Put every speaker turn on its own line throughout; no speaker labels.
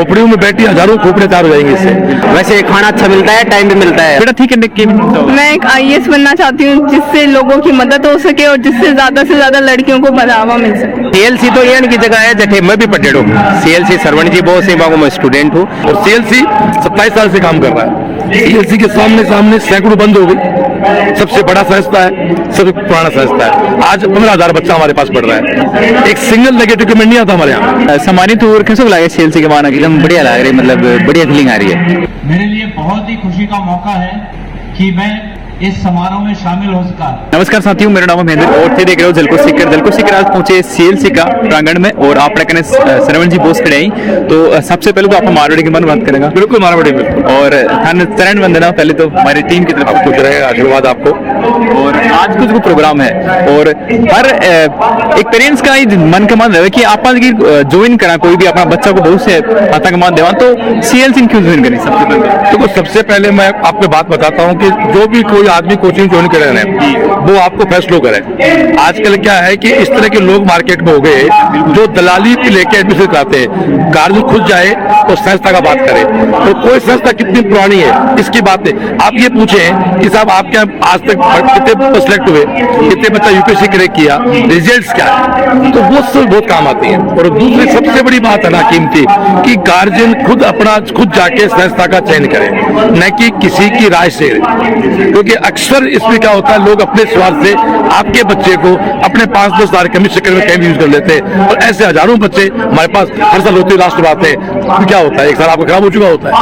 झोपड़ियों में बैठी हजारों खोपड़े तैयार हो जाएंगे इससे।
वैसे खाना अच्छा मिलता है, टाइम पे मिलता है।
बेटा ठीक है,
मैं एक IAS बनना चाहती हूँ जिससे लोगों की मदद हो सके और जिससे ज्यादा से ज्यादा लड़कियों को बढ़ावा मिल सके।
CLC तो ये की जगह है जठे मैं भी पढ़े हूँ। CLC सरवण जी बहुत से मैं स्टूडेंट हूँ
और CLC 27 साल से काम कर रहा है। CLC के सामने सैकड़ों बंद हो गई। सबसे बड़ा संस्था है, सबसे पुराना संस्था है। आज 15,000 बच्चा हमारे पास पढ़ रहा है। एक सिंगल नेगेटिव कमेंट नहीं आता हमारे यहाँ।
सम्मानित और कैसे लगे CLC के माना
एकदम बढ़िया लग रही है, मतलब बढ़िया फीलिंग आ रही है।
मेरे लिए बहुत ही खुशी का मौका है कि मैं इस समारोह में शामिल हो सका।
नमस्कार साथियों, मेरा नाम है महेंद्र और थे देख रहे हो जलकुश सीकर आज पहुंचे CLC का प्रांगण में और आप कहने सरवण जी बोस खड़े हैं। तो सबसे पहले तो आप मारवाड़ी की मन बात करेंगे।
बिल्कुल मारवाड़ी में
और चरण वंदना पहले तो हमारी टीम की तरफ
कुछ रहेगा, आशीर्वाद आपको।
और आज कुछ प्रोग्राम है और हर एक पेरेंट्स का मन का मान रहे कि आप ज्वाइन करा कोई भी अपना बच्चा को बहुत से आता का मान देवा तो CLC क्यों ज्वाइन करें। सबसे पहले
देखो, सबसे पहले मैं आपको बात बताता हूँ कि जो भी कोई आदमी कोचिंग ज्वाइन कर रहे हैं वो आपको फैसलो करें। आजकल क्या है कि इस तरह के लोग मार्केट में हो गए जो दलाली लेके एडमिशन कराते हैं। गार्जियन खुद जाए तो संस्था का बात करे, तो कोई संस्था कितनी पुरानी है इसकी बात है। आप ये पूछें कि साहब आपके आज तक कितने सिलेक्ट हुए, कितने बच्चा UPSC क्रैक किया, रिजल्ट्स क्या है, तो वो सब बहुत काम आती है। और दूसरी सबसे बड़ी बात है ना कीमती कि गार्जियन खुद जाके संस्था का चयन करे, न कि किसी की राय से। क्योंकि अक्सर इसमें क्या होता है, लोग अपने स्वार्थ से आपके बच्चे को अपने 5-10 हजार कमी चक्कर में कहीं यूज कर लेते हैं। और ऐसे हजारों बच्चे हमारे पास हर साल होते लास्ट आते हैं। तो क्या होता है, एक साल आपका खराब हो चुका होता है।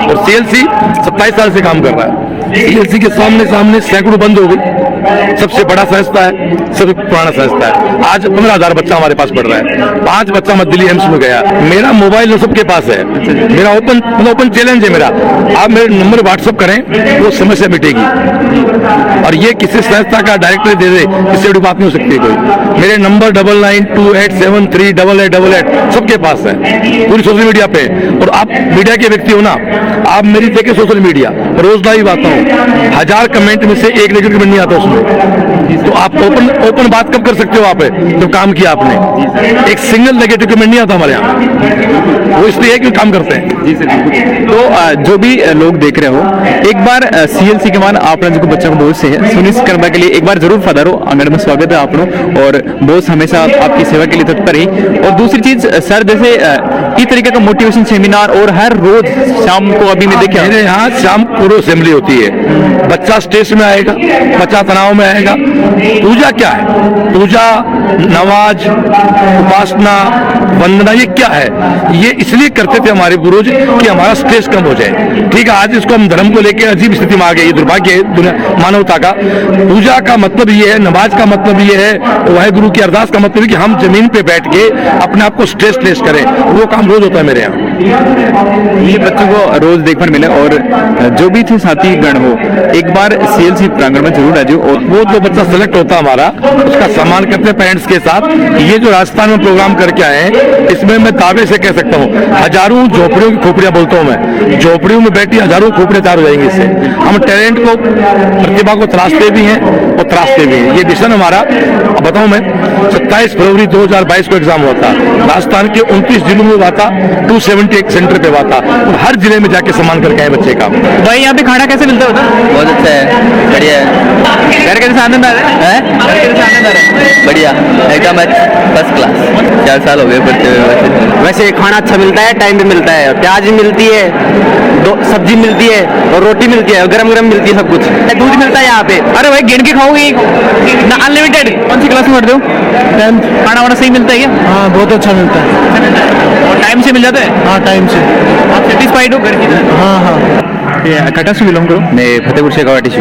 और CLC 27 साल से काम कर रहा है। CLC के सामने सैकड़ों बंद हो गई। सबसे बड़ा संस्था है, सबसे पुराना संस्था है। आज 15,000 बच्चा हमारे पास पढ़ रहा है। 5 बच्चा मैं दिल्ली एम्स में गया। मेरा मोबाइल सबके पास है, मेरा ओपन चैलेंज है मेरा। आप मेरे नंबर व्हाट्सअप करें, वो समस्या मिटेगी। और ये किसी संस्था का डायरेक्टर दे दे, इससे बड़ी बात नहीं हो सकती कोई। मेरे नंबर 9928738888 सबके पास है, पूरी सोशल मीडिया पे। और आप मीडिया के व्यक्ति हो ना, आप मेरी देखे सोशल मीडिया रोज लाइव आता हूँ। 1000 कमेंट में से एक नेगेटिव कमेंट नहीं आता उसमें। तो आप ओपन बात कब कर सकते हो आप जब काम किया आपने। एक सिंगल नेगेटिव कमेंट नहीं आता हमारे यहाँ, वो इसलिए है कि काम करते हैं।
जी सर। तो जो भी लोग देख रहे हो, एक बार CLC के मान आप जो बच्चों को बहुत से है सुनिश्चित करने के लिए एक बार जरूर पधारो। आंगन में स्वागत है आप लोग और बोस हमेशा आपकी सेवा के लिए तत्पर ही। और दूसरी चीज सर, जैसे इस तरीके का मोटिवेशन सेमिनार और हर रोज शाम को अभी मैं देखा
मेरे यहाँ शाम पूरी असेंबली होती है। बच्चा स्टेज में आएगा, बच्चा तनाव में आएगा। पूजा क्या है? पूजा, नमाज, उपासना, वंदना, ये क्या है? ये इसलिए करते थे हमारे पूर्वज कि हमारा स्ट्रेस कम हो जाए। ठीक है, आज इसको हम धर्म को लेकर अजीब स्थिति में आ गए। दुर्भाग्य है दुनिया मानवता का। पूजा का मतलब ये है, नमाज का मतलब ये है, वाहेगुरु की अरदास का मतलब है कि हम जमीन पे बैठ के अपने आप को स्ट्रेस लेस करें। वो काम रोज होता है मेरे यहाँ।
ये बच्चों को रोज देखने मिले और जो भी थे साथी गण हो, एक बार CLC प्रांगण में जरूर आ जाओ। और
वो जो बच्चा सेलेक्ट होता है हमारा, उसका सम्मान करते हैं पेरेंट्स के साथ। ये जो राजस्थान में प्रोग्राम करके आए हैं, इसमें मैं दावे से कह सकता हूँ हजारों झोपड़ियों की खोपड़ियां बोलता हूँ मैं। झोपड़ियों में बैठी हजारों खोपड़े तैयार हो जाएंगे इससे। हम टैलेंट को, प्रतिभा को तराशते भी हैं और तराशते भी हैं। ये मिशन हमारा, बताऊं मैं, 27 फरवरी 2022 को एग्जाम हुआ था। राजस्थान के 29 जिलों में हुआ था, 278 सेंटर पे हुआ था। और हर जिले में जाके सम्मान करके आए बच्चे का।
भाई यहाँ पे खाना कैसे मिलता है?
बहुत अच्छा है, बढ़िया है।
घर कैसे आनंद आ रहा है?
बढ़िया, एकदम फर्स्ट क्लास। 4 साल हो गए पढ़ते हुए। वैसे खाना अच्छा मिलता है, टाइम पे मिलता है। प्याज मिलती है, सब्जी मिलती है और रोटी मिलती है, गरम गरम मिलती है, सब कुछ। दूध मिलता है यहाँ पे।
अरे भाई गिन के खाओगे ना, अनलिमिटेड। कौन सी क्लास में पढ़ते हो? 10th। खाना वाना सही मिलता है क्या?
हाँ, बहुत अच्छा मिलता है।
और टाइम से मिल जाता है?
हाँ, टाइम से।
आप सेटिस्फाइड हो घर की?
हाँ।
कटा से बिलोंग करो?
मैं फतेहपुर शेखावाटी से।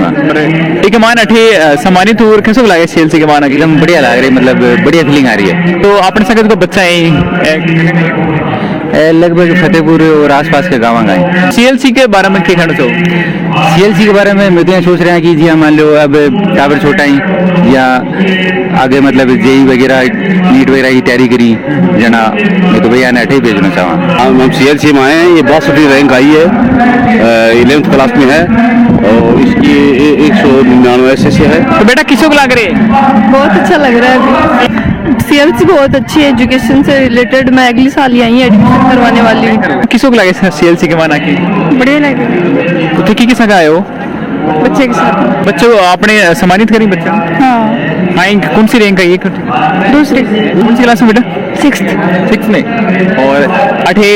ठीक है, मान अठे सम्मानित और कैसे लगे CLC के मान?
एकदम बढ़िया लग रही है, मतलब बढ़िया फीलिंग आ रही है।
तो अपने संगत को बच्चा है
लगभग फतेहपुर और आसपास के गाँव गए।
CLC के बारे में क्या कहना चाहो?
CLC के बारे में तो सोच रहे हैं कि जी, मान लो अब टावर छोटा ही या आगे मतलब JEE वगैरह, नीट वगैरह की तैयारी करी जना, मैं तो भैया ने 8 ही भेजना चाहूँ।
हम CLC में आए हैं। ये 62 रैंक आई है, 11th क्लास में है और इसकी 199 SSC है।
तो बेटा किसको लग रहे?
बहुत अच्छा लग रहा है अभी। सीएलसी बहुत अच्छी है, एजुकेशन से रिलेटेड। मैं अगले साल ही आई एडमिशन करवाने वाली हूँ।
किसको लगे सीएलसी के मान आके
बढ़िया लगे
तो ठीक किस आए हो
बच्चे के साथ।
बच्चों आपने सम्मानित करी बच्चा
हाँ,
कौन सी रैंक आई
दूसरी
कौन सी क्लास में बेटा 6th में और अठे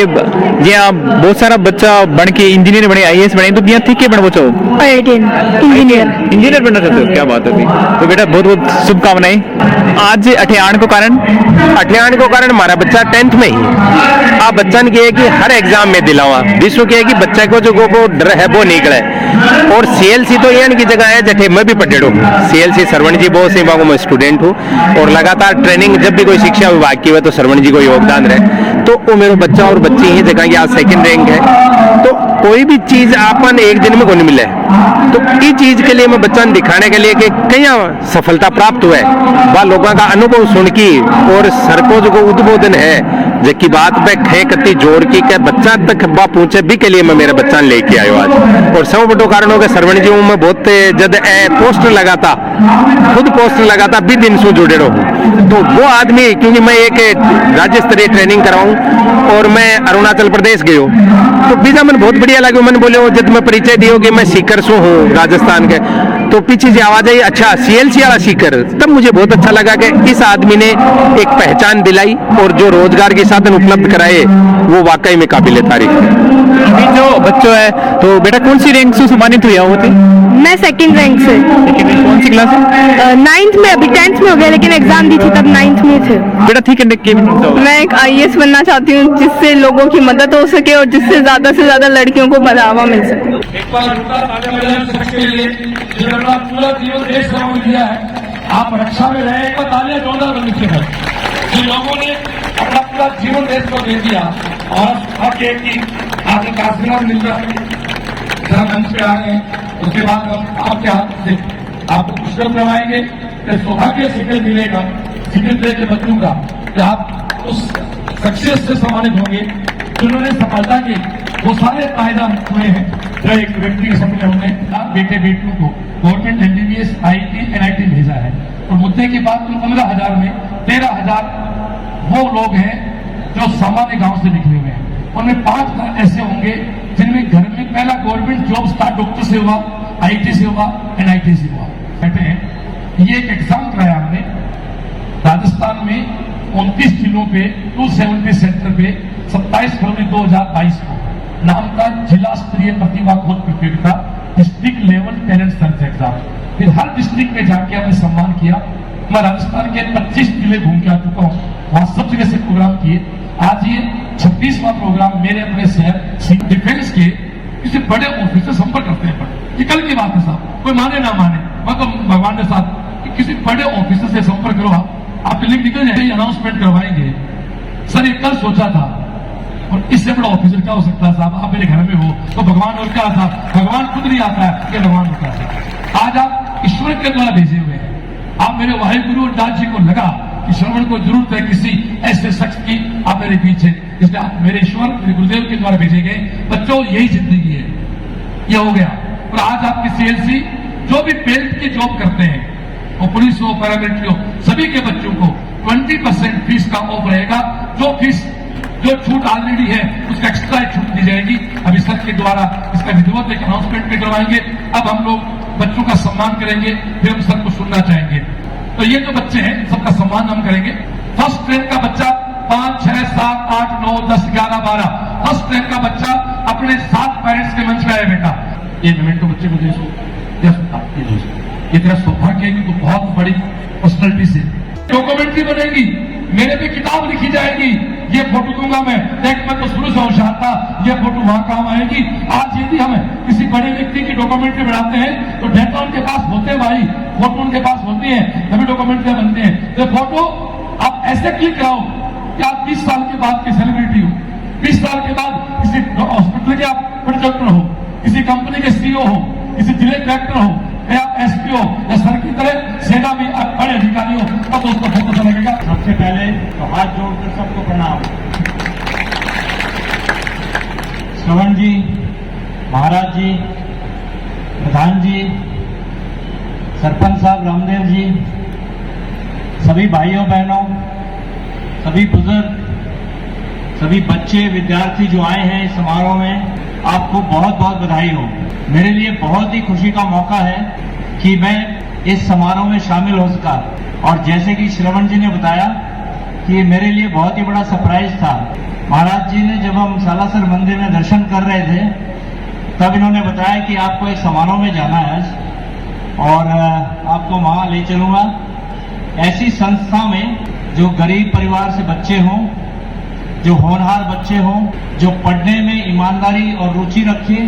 जे आप बहुत सारा बच्चा बन के इंजीनियर बने आईएएस बने तो दिया थी के बनवो चाहो इंजीनियर बनना चाहते हो क्या बात होती तो बेटा बहुत बहुत शुभकामनाएं आज अठे आने को कारण
हमारा बच्चा 10th में ही आप बच्चन के है कि हर एग्जाम में दिलावा विश्व के है कि बच्चा को जो वो डर है वो निकले और सीएलसी तो ये की जगह है जठे मैं भी पढ़ेड़ो सीएलसी सरवण जी बहुत सेवा को मैं स्टूडेंट हूँ और लगातार ट्रेनिंग जब भी कोई शिक्षा विभाग की हुआ तो सरवण जी को योगदान रहे तो वो मेरा बच्चा और बच्ची ही जगह की आज 2nd रैंक है तो कोई भी चीज आपन एक दिन में को नहीं मिले तो इस चीज के लिए मैं बच्चा दिखाने के लिए कि कहीं सफलता प्राप्त हुआ है वह लोगों का अनुभव सुन की और सर को जो उद्बोधन है जबकि बात पे खे कत्ती जोड़ की के बच्चा तक बा पहुंचे भी के लिए मैं मेरे बच्चा लेके आयो आज और सब बड़ो कारण हो गया सरवण जी में बहुत जब पोस्टर लगाता खुद पोस्टर लगाता भी दिन से जुड़े रहो तो वो आदमी क्योंकि मैं एक राज्य स्तरीय ट्रेनिंग कराऊं और मैं अरुणाचल प्रदेश गयो तो बीजा मन बहुत बढ़िया लगे मैंने बोले जब मैं परिचय दियो कि मैं सीकर से हूँ राजस्थान के तो पीछे से आवाज आई अच्छा सीएलसी वाला सीकर तब मुझे बहुत अच्छा लगा कि इस आदमी ने एक पहचान दिलाई और जो रोजगार के साधन उपलब्ध कराए वो वाकई में काबिल तारीफ है
अभी जो बच्चों है तो बेटा कौन सी रैंक से सम्मानित हुआ होते
मैं 2nd रैंक से।
कौन सी क्लास है
9th में, अभी 10th में हो गया लेकिन एग्जाम दी थी तब 9th में थे।
बेटा ठीक है
मैं एक आईएएस बनना चाहती हूँ जिससे लोगों की मदद हो सके और जिससे ज्यादा से ज्यादा लड़कियों को बढ़ावा मिल सके।
एक बार के लिए जिन्होंने पूरा जीवन देश सेवा में दिया है आप रक्षा में रहे एक बार तालियां जोरदार बनी चाहिए जिन लोगों ने अपना पूरा जीवन देश को दे दिया और हक है कि आपको आशीर्वाद मिल रहा है जहाँ मंच पे आ गए उसके बाद हम आपके हाथ से आपको पुरस्कार करवाएंगे कि सौभाग्य शिखर मिलेगा शिखर दे के बच्चों का कि आप उस सक्सेस से सम्मानित होंगे जिन्होंने सफलता के वो सारे फायदा हुए हैं जो एक व्यक्ति के सपने हमने बेटे बेटियों को गवर्नमेंट एमबीबीएस आईटी एनआईटी भेजा है और मुद्दे की बात 15,000 में 13,000 वो लोग हैं जो सामान्य गांव से निकले हुए हैं उनमें 5 ऐसे होंगे जिनमें घर में पहला गवर्नमेंट जॉब स्टार्ट डॉक्टर से हुआ आईटी से हुआ एनआईटी से हुआ कहते हैं ये एक एग्जाम कराया हमने राजस्थान में 29 जिलों पे 270 सेंटर पे 27 फरवरी 2022 को नाम का जिला स्तरीय प्रतिभा खोज प्रतियोगिता district level talent search exam फिर हर डिस्ट्रिक्ट में जाके हमने सम्मान किया मैं राजस्थान के 25 जिले घूम के आ चुका हूँ वहां सब जगह से प्रोग्राम किए आज ये 26वां प्रोग्राम मेरे अपने शहर डिफेंस के किसी बड़े ऑफिस से संपर्क करते हैं ये कल की बात है साहब कोई माने ना माने मैं तो भगवान के साथ कि किसी बड़े ऑफिसर से संपर्क करो आप दिल्ली निकल जाए अनाउंसमेंट करवाएंगे सर ये कल सोचा था और इससे बड़ा ऑफिसर क्या हो सकता है साहब आप मेरे घर में हो तो भगवान और क्या था भगवान खुद नहीं आता है कि भगवान होता है आज आप ईश्वर के द्वारा भेजे हुए हैं आप मेरे वाहिगुरु और दास जी को लगा कि श्रवण को जरूरत है किसी ऐसे शख्स की आप मेरे बीच है इसलिए आप मेरे ईश्वर मेरे गुरुदेव के द्वारा भेजे गए बच्चों यही जिंदगी है यह हो गया और आज आपकी सीएलसी जो भी बेल्ट की जॉब करते हैं और पुलिस हो पैरामिलिट्री हो सभी के बच्चों को 20% फीस का ऑफ रहेगा जो फीस जो छूट ऑलरेडी है उसका एक्स्ट्रा छूट दी जाएगी अभी सर के द्वारा इसका विधिवत एक अनाउंसमेंट भी करवाएंगे अब हम लोग बच्चों का सम्मान करेंगे फिर हम सर को सुनना चाहेंगे तो ये जो बच्चे हैं सबका सम्मान हम करेंगे फर्स्ट ट्रेन का बच्चा 5, 6, 7, 8, 9, 10, 11, 12 फर्स्ट ट्रेन का बच्चा अपने 7 पेरेंट्स के मंच में आया बेटा ये मोमेंटो बच्चे को दे ये तेरा सौभाग्य है कि तू बहुत बड़ी पर्सनैलिटी से डॉक्यूमेंट्री बनेगी मेरे पे किताब लिखी जाएगी ये फोटो दूंगा मैं देख मैं तो शुरू से होशियार था ये फोटो वहां काम आएगी आज यदि हम किसी बड़े व्यक्ति की डॉक्यूमेंट्री बनाते हैं तो डेटा उनके पास होते हैं भाई फोटो उनके पास होती है तभी डॉक्यूमेंट्री बनते हैं तो फोटो आप ऐसे क्लिक कराओ कि आप 20 साल के बाद की सेलिब्रिटी हो 20 साल के बाद किसी हॉस्पिटल के आप प्रोजेक्टर हो किसी कंपनी के सीईओ हो किसी जिले कलेक्टर हो या एसपी हो या सर की तरह सेना में बड़े अधिकारी हो तब उसको फोकस लगेगा सबसे पहले तो हाथ जोड़कर सबको प्रणाम श्रवण जी महाराज जी प्रधान जी सरपंच साहब रामदेव जी
सभी भाइयों बहनों, सभी बुजुर्ग, सभी बच्चे, विद्यार्थी जो आए हैं इस समारोह में, आपको बहुत बहुत बधाई हो। मेरे लिए बहुत ही खुशी का मौका है कि मैं इस समारोह में शामिल हो सका। और जैसे कि श्रवण जी ने बताया कि ये मेरे लिए बहुत ही बड़ा सरप्राइज था। महाराज जी ने जब हम सालासर मंदिर में दर्शन कर रहे थे तब इन्होंने बताया कि आपको एक समारोह में जाना है आज और आपको वहां ले चलूंगा। ऐसी संस्था में जो गरीब परिवार से बच्चे हों, जो होनहार बच्चे हों, जो पढ़ने में ईमानदारी और रुचि रखे,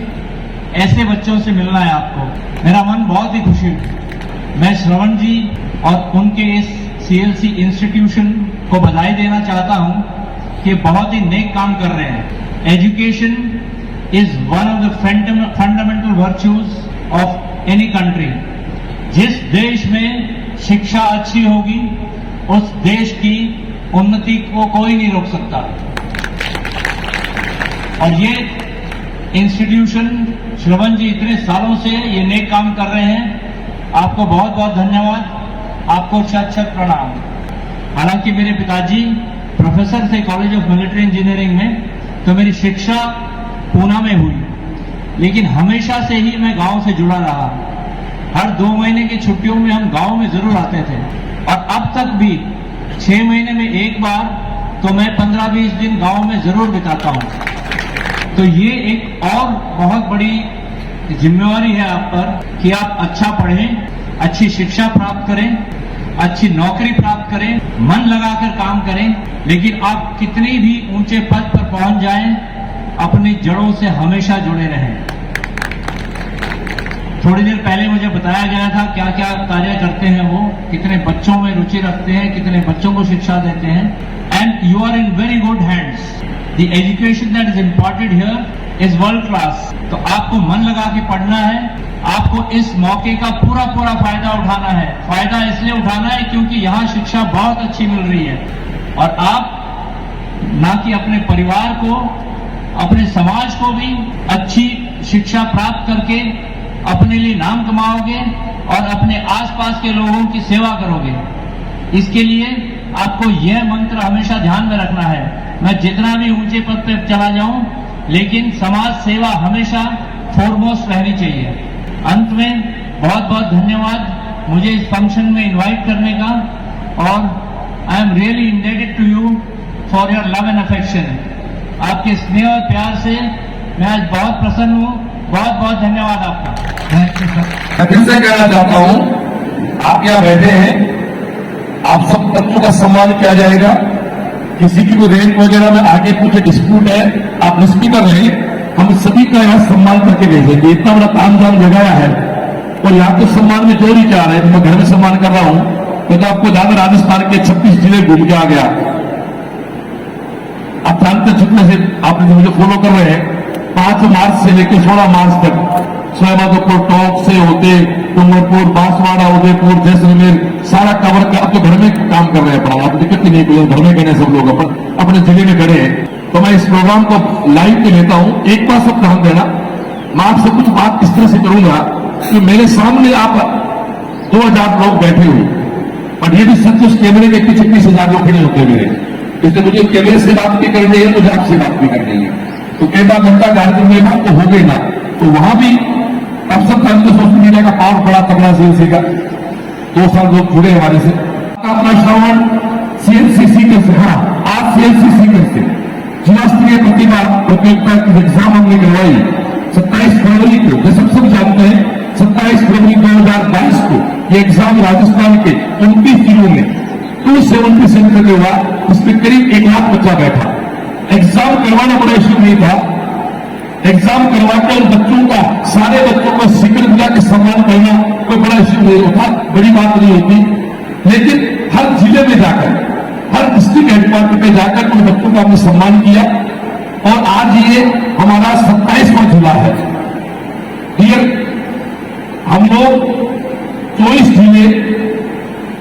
ऐसे बच्चों से मिलना है आपको। मेरा मन बहुत ही खुशी है। मैं श्रवण जी और उनके इस सीएलसी इंस्टीट्यूशन को बधाई देना चाहता हूं कि बहुत ही नेक काम कर रहे हैं। Education is one of the fundamental virtues of any country. जिस देश में शिक्षा अच्छी होगी उस देश की उन्नति को कोई नहीं रोक सकता। और ये इंस्टीट्यूशन श्रवण जी इतने सालों से ये नेक काम कर रहे हैं। आपको बहुत बहुत धन्यवाद, आपको शत शत प्रणाम। हालांकि मेरे पिताजी प्रोफेसर थे कॉलेज ऑफ मिलिट्री इंजीनियरिंग में, तो मेरी शिक्षा पूना में हुई, लेकिन हमेशा से ही मैं गांव से जुड़ा रहा। हर 2 महीने की छुट्टियों में हम गांव में जरूर आते थे और अब तक भी 6 महीने में एक बार तो मैं 15-20 दिन गांव में जरूर बिताता हूं। तो ये एक और बहुत बड़ी जिम्मेवारी है आप पर कि आप अच्छा पढ़ें, अच्छी शिक्षा प्राप्त करें, अच्छी नौकरी प्राप्त करें, मन लगाकर काम करें, लेकिन आप कितनी भी ऊंचे पद पर पहुंच जाएं, अपनी जड़ों से हमेशा जुड़े रहें। थोड़ी देर पहले मुझे बताया गया था क्या क्या कार्य करते हैं वो, कितने बच्चों में रुचि रखते हैं, कितने बच्चों को शिक्षा देते हैं। And you are in very good hands. The education that is important here is world class. तो आपको मन लगा के पढ़ना है, आपको इस मौके का पूरा पूरा फायदा उठाना है। फायदा इसलिए उठाना है क्योंकि यहाँ शिक्षा बहुत अच्छी मिल रही है और आप ना कि अपने परिवार को, अपने समाज को भी अच्छी शिक्षा प्राप्त करके अपने लिए नाम कमाओगे और अपने आसपास के लोगों की सेवा करोगे। इसके लिए आपको यह मंत्र हमेशा ध्यान में रखना है। मैं जितना भी ऊंचे पद पे चला जाऊं, लेकिन समाज सेवा हमेशा फोरमोस्ट रहनी चाहिए। अंत में बहुत बहुत धन्यवाद मुझे इस फंक्शन में इनवाइट करने का और I am really indebted to you for your love and affection. आपके स्नेह और प्यार से मैं आज बहुत प्रसन्न हूँ। बहुत बहुत धन्यवाद आपका।
मैं फिर से कहना चाहता हूं, आप यहाँ बैठे हैं, आप सब बच्चों का सम्मान किया जाएगा। किसी की कोई रैंक वगैरह में आगे पीछे डिस्प्यूट है, आप निष्पीकर रहे, हम सभी का यहाँ सम्मान करके भेजेंगे। इतना बड़ा तामझाम लगाया है और यहाँ तो सम्मान में जोर ही चाह रहे हैं। मैं घर में सम्मान कर रहा हूं तो आपको ज्यादा राजस्थान के 26 जिले घूम के आ गया। आप जानते जितने से आप मुझे फॉलो कर रहे हैं, 5 मार्च से लेकर 16 मार्च तक सोयामाधोपुर टॉप से होते डूंगरपुर, बांसवाड़ा, उदयपुर, जैसलमेर सारा कवर कर। अब तो घर में काम कर रहे हैं अपना, आप दिक्कत ही नहीं कोई, घर में कहने सब लोग अपने जिले में खड़े हैं। तो मैं इस प्रोग्राम को लाइव पे लेता हूं। एक बार सब ध्यान देना, मैं आपसे कुछ बात इस तरह से करूंगा कि मेरे सामने आप 2000 लोग बैठे हुए, और ये भी सच उस कैमरे के पीछे 20,000 लोग खड़े होते मेरे, इसलिए मुझे कैमरे से बात भी करनी है, मुझे आपसे बात भी करनी है। तो कैसा घंटा कार्यक्रम में बात तो हो गई ना, तो वहां भी अब सब जानते सोशल मीडिया का पावर बड़ा तगड़ा सीएलसी का 2 साल लोग जुड़े हमारे से। अपना श्रवण सीएलसीसी कैसे, हाँ आज सीएलसीसी कैसे जिला स्तरीय प्रतिभा प्रतियोगिता की एग्जाम हमने करवाई 27 फरवरी को। जैसे सब जानते हैं 27 फरवरी 2022 को ये एग्जाम राजस्थान के 29 जिलों में 270 सेंटर में हुआ, उसमें करीब 1 लाख बच्चा बैठा। एग्जाम करवाना बड़ा इश्यू नहीं था, एग्जाम करवाकर बच्चों का, सारे बच्चों को स्वीकृत दिया के सम्मान करना कोई बड़ा इश्यू नहीं होता, बड़ी बात नहीं होती। लेकिन हर जिले में जाकर, हर डिस्ट्रिक्ट हेडक्वार्टर पे जाकर उन बच्चों का हमने सम्मान किया और आज ये हमारा 27वां जिला है। हम लोग 24 जिले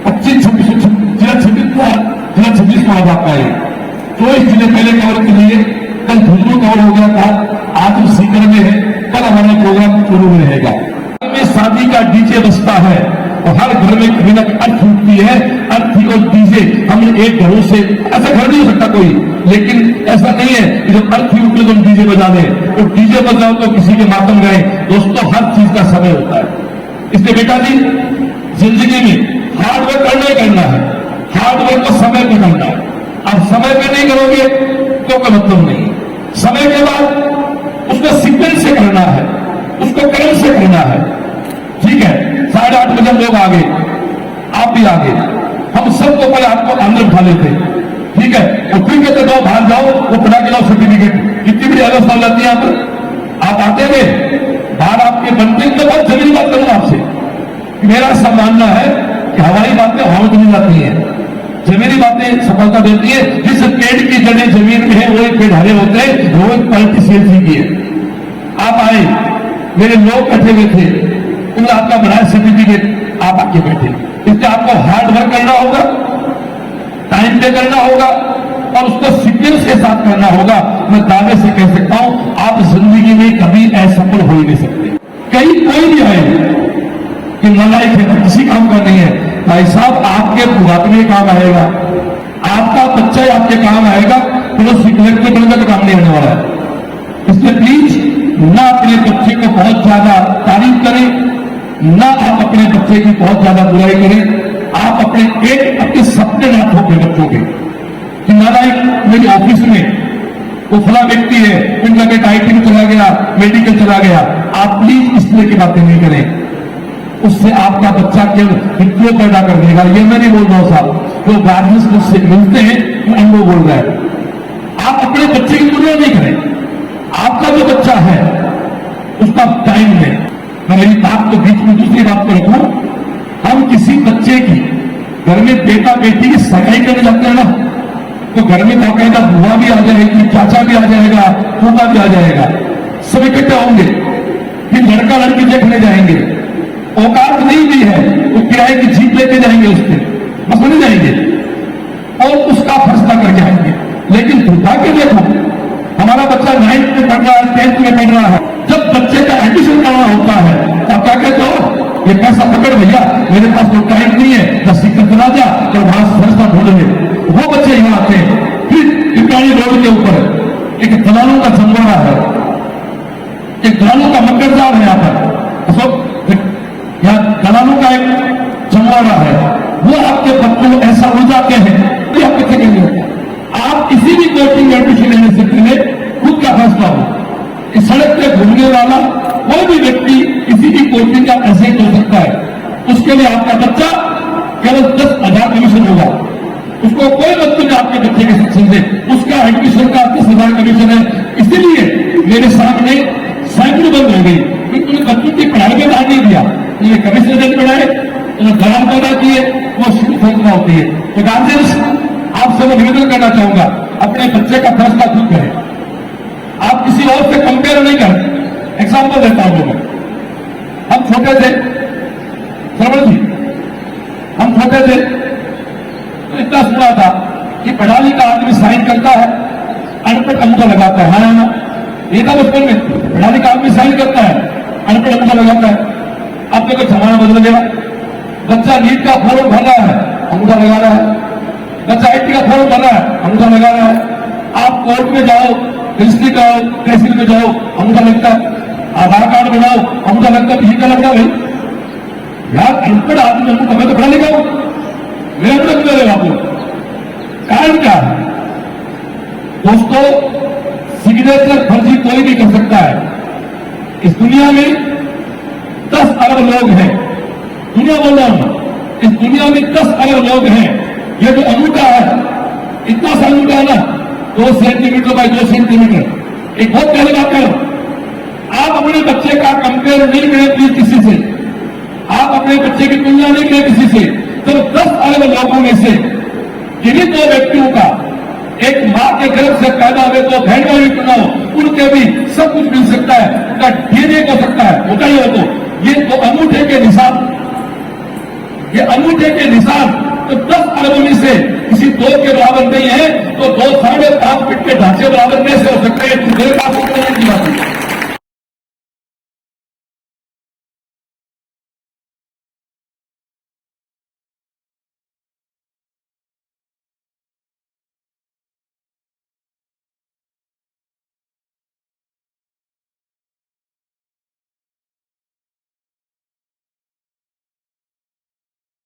25-26 जिला 26 में आ जाता है। 24 जिले पहले कवर के लिए, कल झुंझुनू कवर हो गया था, आज हम सीकर में है, कल हमारा प्रोग्राम शुरू में रहेगा। में शादी का डीजे बजता है और हर घर में कभी ना अर्थ उठती है, अर्थ को डीजे हमने एक घरों से, ऐसा घर नहीं हो सकता कोई, लेकिन ऐसा नहीं है कि जब अर्थ ही उठे तो हम डीजे बजा दें, तो डीजे बजाओ तो किसी के मातम गए। दोस्तों, हर चीज का समय होता है। इसलिए बेटा जी, जिंदगी में हार्ड वर्क करना ही करना है, हार्ड वर्क को समय पे करना है। अब समय पे नहीं करोगे तो कोई मतलब नहीं। समय के बाद उसको सीक्वेंस से करना है, उसको क्रम से करना है। ठीक है, 8:30 बजे लोग आ गए, आप भी आ गए, हम सबको पहले आपको अंदर उठा लेते, ठीक है, और फिर कहते जाओ बाहर जाओ, वो पढ़ा के लाओ सर्टिफिकेट। कितनी बड़ी अवस्था हो जाती है यहाँ पर। आप आते हुए बाहर आपके बनते, तो बहुत जरूरी बात करूँ आपसे, मेरा ऐसा मानना है कि हमारी बातें हवा में नहीं जाती है, जमीनी बातें सफलता देती है। जिस पेड़ की जड़ें जमीन में है वो एक पेड़ हरे होते हैं, वो एक क्वालिटी सीएलसी की है। आप आए, मेरे लोग बैठे हुए थे, उन्होंने आपका बनाया सर्टिफिकेट, आप आके बैठे। इसलिए आपको हार्ड वर्क करना होगा, टाइम पे करना होगा और उसको सीक्वेंस के साथ करना होगा। मैं दावे से कह सकता हूं, आप जिंदगी में कभी असफल हो ही नहीं सकते। कहीं कोई भी आए कि नालायक है, किसी काम का नहीं है, भाई साहब आपके बुढ़ापे में काम आएगा, आपका बच्चा आपके काम आएगा, तो सिगरेट के बनने का काम नहीं आने वाला है। इसलिए प्लीज ना अपने बच्चे को बहुत ज्यादा तारीफ करें, ना आप अपने बच्चे की बहुत ज्यादा बुराई करें। आप अपने सपने ना थोपे बच्चों के कि नालायक मेरे ऑफिस में वो फला व्यक्ति है, उनका बेटा IT में चला गया, मेडिकल चला गया। आप प्लीज इस तरह की बातें नहीं करें, उससे आपका बच्चा केवल विद्रोह पैदा कर देगा। ये मैं नहीं बोल रहा हूं साहब, जो गार्जियंस मुझसे मिलते हैं वो अनुभव बोल रहा है। आप अपने बच्चे की तुलना नहीं करें, आपका जो बच्चा है उसका टाइम में। मैं मेरी बात को बीच में दूसरी बात को रखूं, हम किसी बच्चे की घर में बेटा बेटी की सगाई करने जाते हैं ना, तो घर में बाकायदा बुआ भी आ जाएगी, चाचा भी आ जाएगा, फूफा भी आ जाएगा, सब इकट्ठे होंगे, फिर लड़का लड़की देखने जाएंगे। औकात नहीं भी है तो किराए की जीप लेके जाएंगे, उसके बस नहीं जाएंगे और उसका फैसला करके आएंगे। लेकिन दुर्भाग्य देखो, हमारा बच्चा 9th में पढ़ रहा है, 10th में पढ़ रहा है, जब बच्चे का एडमिशन करना होता है तब क्या कहते हो, ये पैसा पकड़ भैया, मेरे पास तो टाइम नहीं है, 10 सीकर चला जा तो वहां से फैसला ढूंढेंगे। वो बच्चे यहाँ आते हैं। फिर टिप्पाणी रोड के ऊपर एक दलालों का जमवाड़ा है, एक दलालों का मकरदार है। यहाँ पर यहाँ दलालों का एक जमवाड़ा है, वो आपके बच्चों को ऐसा उलझाते हैं कि आप कितने के लिए आप किसी भी कोचिंग में एडमिशन लेने से पहले खुद का फैसला हो। इस सड़क पे घूमने वाला कोई भी व्यक्ति किसी भी कोचिंग का ऐसे हो सकता है, उसके लिए आपका बच्चा केवल 10,000 कमीशन होगा। उसको कोई मतलब आपके बच्चे के शिक्षण से उसका एडमिशन का 10,000 कमीशन है। इसीलिए मेरे सामने साइकिल बंद हो गई, क्योंकि बच्चों की पढ़ाई में ध्यान नहीं दिया। उन्हें कमीशन देने पढ़ाए, उन्हें दलाल पैदा किए, वो शुरू फैसला होती है। तो गार्जियंस आपसे मैं निवेदन करना चाहूंगा, अपने बच्चे का फैसला खुद करें, आप किसी और से कंपेयर नहीं करें। एग्जाम्पल देता हूं मैं, हम छोटे थे श्रवण जी, हम छोटे थे तो इतना सुना था कि पढ़ा लिखा आदमी साइन करता है, अनपढ़ अंगूठा लगाता है। हाँ, ये था बचपन में, पढ़ा लिखा आदमी साइन करता है, अनपढ़ अंगूठा लगाता है। अब देखो जमाना बदल गया, बच्चा नीट का फॉर्म भर रहा है, अंगूठा लगा रहा है, बच्चा IT का फॉर्म भर रहा है, अंगूठा लगा रहा है। आप कोर्ट में जाओ, रजिस्ट्री कराओ, तहसील में जाओ, अंगूठा लगता है, आधार कार्ड बनाओ, अंगूठा लगता है। क्या लगता है भाई, यार अनपढ़ आदमी अंगूठा, मैं तो पढ़ा लिखा हूं, मेरा अंगूठा क्यों लगेगा आपको? कारण क्या है दोस्तों? सिग्नेचर फर्जी कोई भी कर सकता है। इस दुनिया में 10 अरब लोग हैं, दुनिया बोल रहा हूं, इस दुनिया में 10 अरब लोग हैं। ये जो अंगूठा है, इतना सा अंगूठा है ना, 2 सेंटीमीटर बाय 2 सेंटीमीटर, एक बहुत पहले बात करो, आप अपने बच्चे का कंपेयर नहीं करें प्लीज किसी से, आप अपने बच्चे की तुलना नहीं करें किसी से। तो 10 अरब लोगों में से किन्हीं 2 व्यक्तियों का, एक मां के गर्भ से पैदा हुए तो बहन का भी चुना हो, उनके भी सब कुछ मिल सकता है, उनका DNA हो सकता है, होता ही हो। तो ये तो अंगूठे के निशान, ये अंगूठे के निशान तो 10 अरब में से किसी 2 के बराबर नहीं है, तो 2 5.5 फीट के ढांचे बराबर कैसे हो सकते हैं? मेरे पास